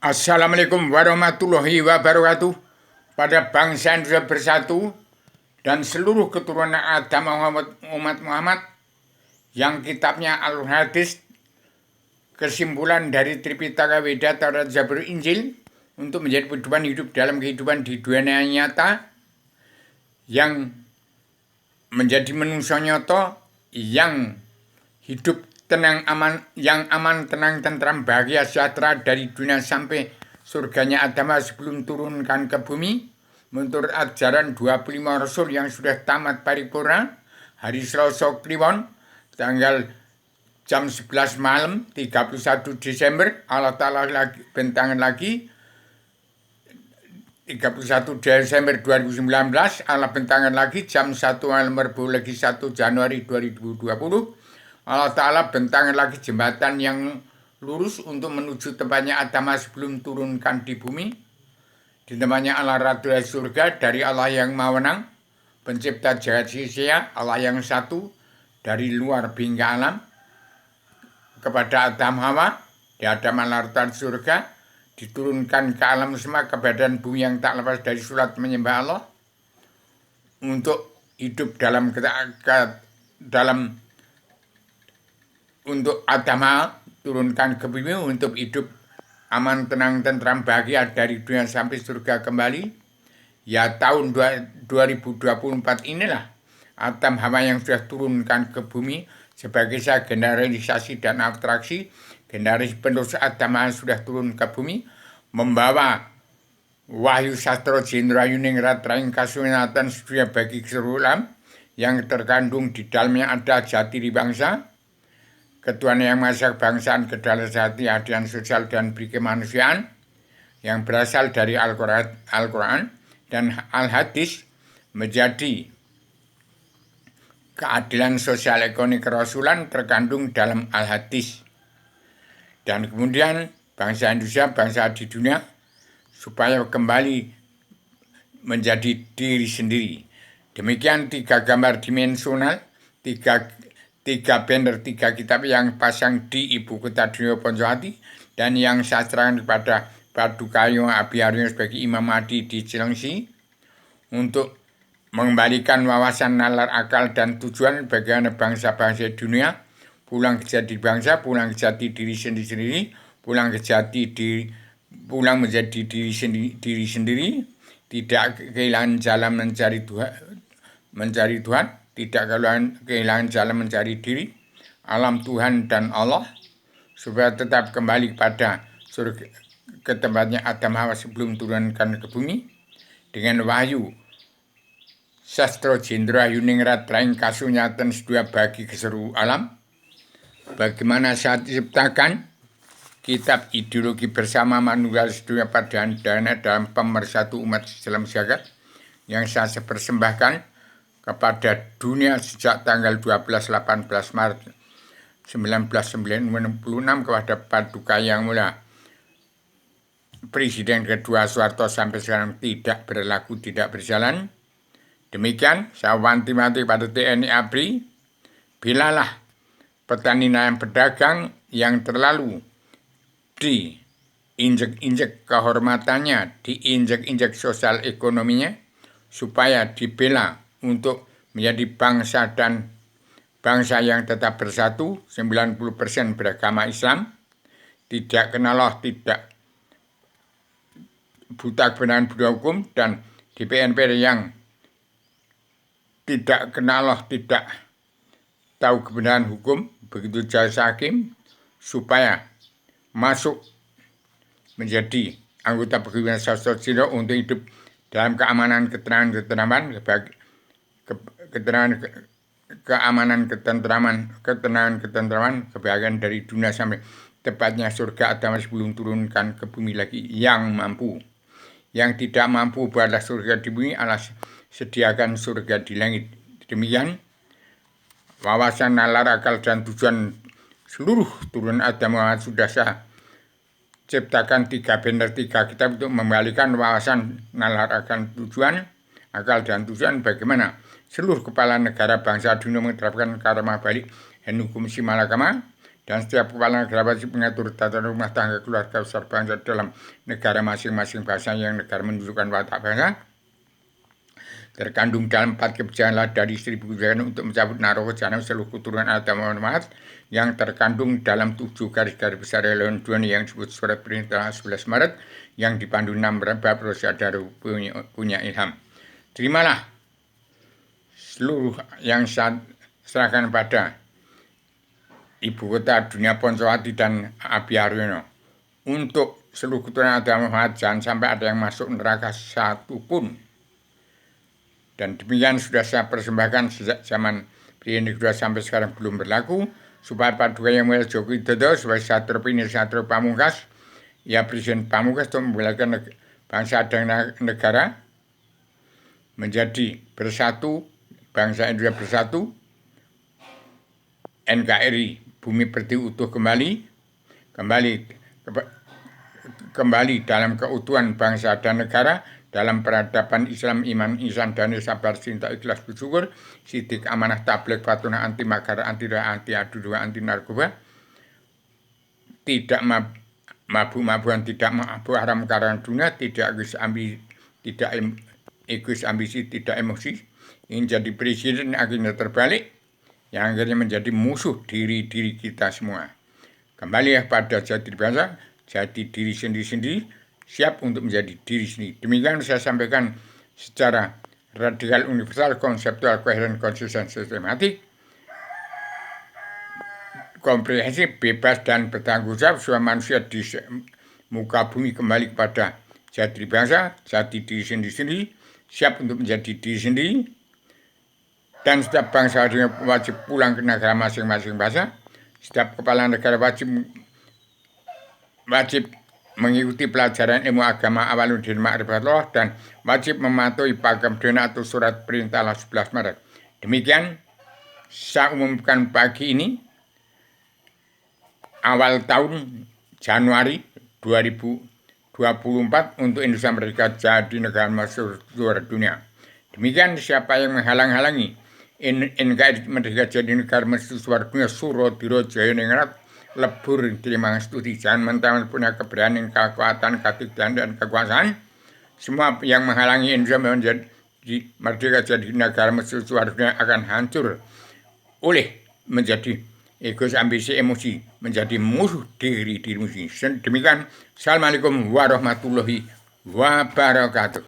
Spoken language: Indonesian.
Assalamualaikum warahmatullahi wabarakatuh. Pada bangsa Indonesia bersatu dan seluruh keturunan Adam umat Muhammad yang kitabnya Al-Hadis, kesimpulan dari Tripitaka Weda Taurat Zabur Injil untuk menjadi pedoman hidup dalam kehidupan di dunia nyata yang menjadi manusia nyata yang hidup tenang aman, yang aman, tenang, tentram, bahagia, sejahtera dari dunia sampai surganya Adam sebelum turunkan ke bumi menurut ajaran 25 Rasul yang sudah tamat paripurna hari Selasa Kliwon tanggal jam 11 malam 31 Desember Allah Ta'ala lagi bentangan lagi 31 Desember 2019 Allah bentangan lagi jam 1 malam Rabu lagi 1 Januari 2020 Allah Ta'ala bentangan lagi jembatan yang lurus untuk menuju tempatnya Adam sebelum turunkan di bumi. Di tempatnya Allah Ratu surga dari Allah yang Maha pencipta jagat sisia, Allah yang satu dari luar hingga alam. Kepada Adam Hawa, di Adam Allah Ratu surga, diturunkan ke alam semua ke badan bumi yang tak lepas dari surat menyembah Allah. Untuk hidup untuk Adam turunkan ke bumi untuk hidup aman, tenang, tentram, bahagia dari dunia sampai surga kembali. Ya tahun 2024 inilah Adam Hawa yang sudah turunkan ke bumi sebagai generalisasi dan abstraksi. Generasi penerus Adam sudah turun ke bumi membawa wahyu sastra jendra yuningrat raing kasunatan sedunia bagi seluruh alam yang terkandung di dalamnya ada jati diri bangsa, ketuhanan yang maha kebangsaan, kedaulatan hati, keadilan sosial dan kemanusiaan yang berasal dari Al-Quran dan Al-Hadis menjadi keadilan sosial ekonomi kerasulan terkandung dalam Al-Hadis. Dan kemudian bangsa Indonesia, bangsa di dunia supaya kembali menjadi diri sendiri. Demikian 3 gambar dimensional, 3 banner, 3 kitab yang pasang di ibu kota dunia Ponjowati dan yang sastrakan kepada Padukayo Abhiaryo sebagai Imam Mahdi di Cilengsi untuk mengembalikan wawasan, nalar, akal, dan tujuan bagaimana bangsa-bangsa dunia pulang ke jati bangsa, pulang ke jati diri sendiri, pulang menjadi diri sendiri, tidak kehilangan jalan mencari Tuhan, tidak kehilangan jalan mencari diri, alam Tuhan dan Allah, supaya tetap kembali kepada surga, ke tempatnya Adam Hawa sebelum turunkan ke bumi, dengan wahyu sastra jendra yuningrat raing kasunyatan sedunia bagi keseluruh alam. Bagaimana saat diciptakan kitab ideologi bersama manusia sedunia pada dana dalam pemersatu umat Islam jagat yang saya persembahkan kepada dunia sejak tanggal 12-18 Maret 1996 kepada Paduka Yang Mulia Presiden kedua Soeharto sampai sekarang tidak berlaku, tidak berjalan. Demikian saya wanti-wanti pada TNI ABRI, bilalah petani nelayan pedagang yang terlalu diinjek-injek kehormatannya, diinjek-injek sosial ekonominya, supaya dibela untuk menjadi bangsa yang tetap bersatu, 90% beragama Islam, tidak kenal Allah, tidak buta kebenaran budaya hukum, dan di PNPR yang tidak kenal Allah, tidak tahu kebenaran hukum, begitu jasa hakim, supaya masuk menjadi anggota perguruan sastra Cina untuk hidup dalam keamanan, ketenangan, ketentraman, kebahagiaan dari dunia sampai tepatnya surga Adam sebelum turunkan ke bumi lagi yang mampu. Yang tidak mampu adalah surga di bumi, Allah sediakan surga di langit. Demikian wawasan, nalar, akal, dan tujuan seluruh turunan Adam sudah saya ciptakan 3 banner, 3 kitab untuk membalikan wawasan, nalar, akal, dan tujuan bagaimana seluruh kepala negara bangsa dunia menerapkan karma balik dan hukum simalakama dan setiap kepala negara wajib mengatur tata rumah tangga keluarga besar bangsa dalam negara masing-masing bahasa yang negara menunjukkan watak bangsa. Terkandung dalam 4 kebijakan dari 1000 kebijakan untuk mencabut naruh kejaran seluruh keturunan Adam Muhammad yang terkandung dalam 7 garis-garis besar Leon Duani yang disebut surat perintah 11 Maret yang dipandu 6 bab Rosia Daru punya ilham. Terimalah seluruh yang saya serahkan pada Ibu Kota Dunia Poncowati dan Abi Aryono untuk seluruh keturunan Adam Muhammad, jangan sampai ada yang masuk neraka satupun. Dan demikian sudah saya persembahkan sejak zaman Presiden kedua sampai sekarang belum berlaku. Supaya Paduka Yang Mulia Joko Widodo sebagai satu ini satu pamungkas, ya Presiden pamungkas untuk membelakan bangsa dan negara menjadi bersatu, bangsa Indonesia bersatu, NKRI bumi pertiwi utuh kembali dalam keutuhan bangsa dan negara, dalam peradaban Islam, iman, ihsan, dan sabar, cinta, ikhlas, bersyukur, sidik, amanah, tabligh, fatuna, anti makar, anti ria, anti adu dua, anti narkoba, tidak mabuk-mabukan, tidak mabuk haram karena dunia, tidak egois ambisi, tidak emosi, ingin jadi presiden akhirnya terbalik, yang akhirnya menjadi musuh diri kita semua. Kembali ya pada jati bangsa, jati diri sendiri-sendiri, siap untuk menjadi diri sendiri. Demikian saya sampaikan secara radikal, universal, konseptual, koheren, konsisten, sistematik, komprehensif, bebas, dan bertanggung jawab. Semua manusia di muka bumi kembali kepada jati bangsa, jati diri sendiri, siap untuk menjadi diri sendiri, dan setiap bangsa wajib pulang ke negara masing-masing bangsa. Setiap kepala negara wajib mengikuti pelajaran ilmu agama Awaluddin Ma'rifatullah dan wajib mematuhi pakem dena atau surat perintah 11 Maret. Demikian saya umumkan pagi ini awal tahun Januari 2024 untuk Indonesia Merdeka jadi negara masuk juara dunia. Demikian siapa yang menghalang-halangi NKRI Merdeka jadi negara masuk juara dunia Suro Diro Jaya Ningrat lebur terima studi, jangan mentang punya keberanian, kekuatan, kegigihan, dan kekuasaan. Semua yang menghalangi Indonesia menjadi merdeka jadi negara masuk juara dunia akan hancur oleh menjadi egois, ambisi, emosi, menjadi musuh diri sendiri. Demikian, Assalamualaikum warahmatullahi wabarakatuh.